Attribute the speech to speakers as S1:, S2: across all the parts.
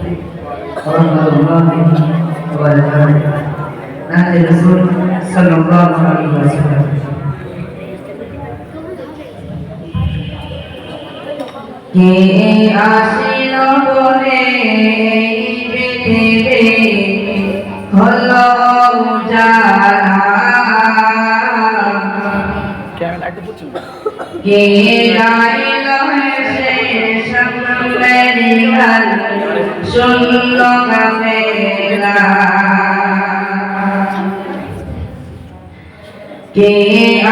S1: warahmatullahi wabarakatuh. Nabi Rasul sallallahu alaihi wasallam. Ke আসিল বলে পৃথিবী হলো উজালা, কে গাইল সে সঙ্গেরি গান শুনল কাফেলা, কে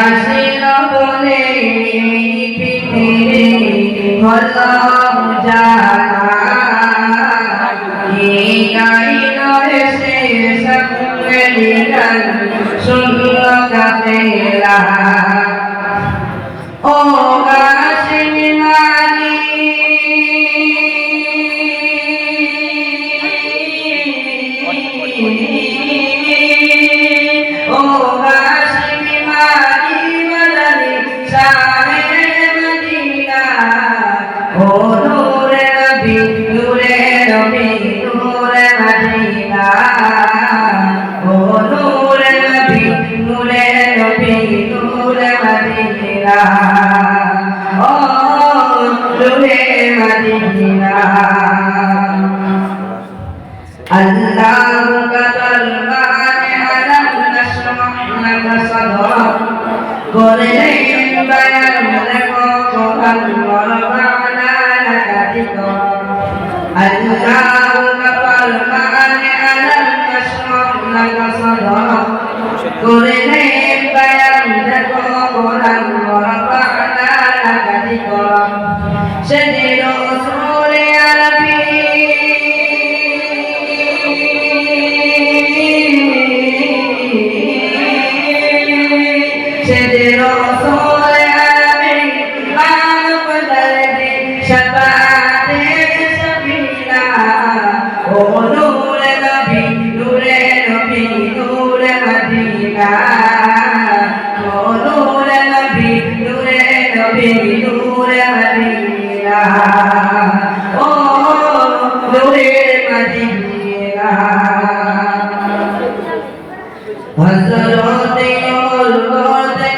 S1: আসিল বলে পৃথিবী হলো উজালা, কে গাইল সে সঙ্গেরি গান শুনল কাফেলা। ও গাছিম মানি ও গাছিম মানি মাদানি শাহে মদিনা, ও নূরে নবী নূরে নবী নূরে মদিনা, ও নূরে নবী নূরে নবী নূরে মদিনা, ও নূরে মদিনা। আল্লাহু কাতাল মানে আলাম নাশরাহ লাকা সাদরাক, করলেন বায়ান দেখো কোরআন ওয়ারফা'না লাকা যিকরাক। আল্লাহু কাতাল মানে আলাম নাশরাহ লাকা সাদরাক, করলেন বায়ান দেখো কোরআন ওয়ারফা'না লাকা যিকরাক। সেদিন রাসূল আরবী সেদিন রাসূল আরবী মানব দরদি শাফাতে সফিনা, ও নূরে নবী নূরে নবী নূরে মদিনা, ও নূরে নবী নূরে নবী নূরে মদিনা, ও নূরে মদিনা। হযরতে ওমর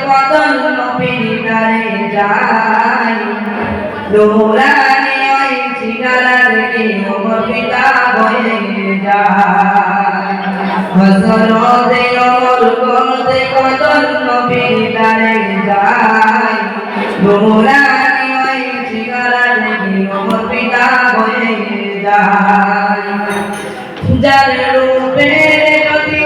S1: কদম নবীর দ্বারে যায়, নূরানি ওই জিগার কে ওমর পিতা বলে যায়। হযরতে ওমর কদম নবীর দ্বারে যায়, নূরানি ওই জিগার কে ওমর পিতা বলে যায়। যার রূপে যদি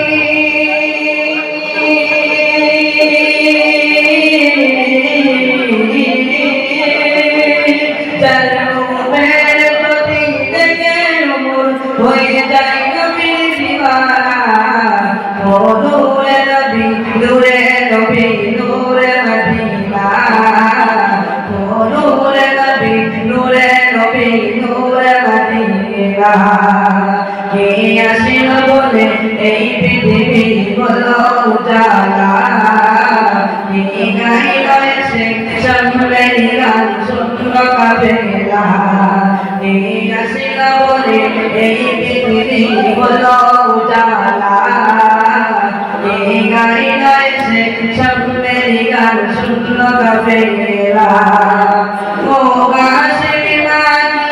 S1: হয়ে যায় নবীর দিওয়ানা, ও নূরে নবী নূরে নবী নূরে মদিনা, ও নূরে নবী নূরে নবী নূরে মদিনা। কে আসিল বলে এই পৃথিবী হলো উজালা, কে গাইল সে সঙ্গেরি গান শুনল কাফেলা, কে আসিল বলে এই পৃথিবী হলো উজালা, কে গাইল সে সঙ্গেরি গান শুনল কাফেলা। ও গাছিম মানি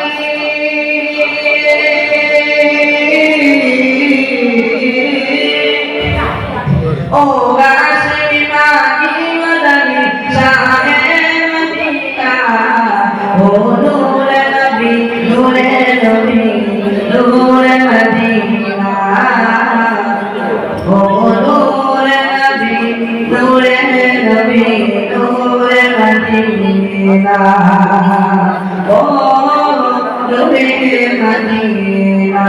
S1: ও গাছিম মানি মাদানি শাহে মদিনা, ও নূরে নবী নূরে নবী নূরে মদিনা, ও নূরে নবী নূরে নবী নূরে মদিনা, ও নূরে মদিনা।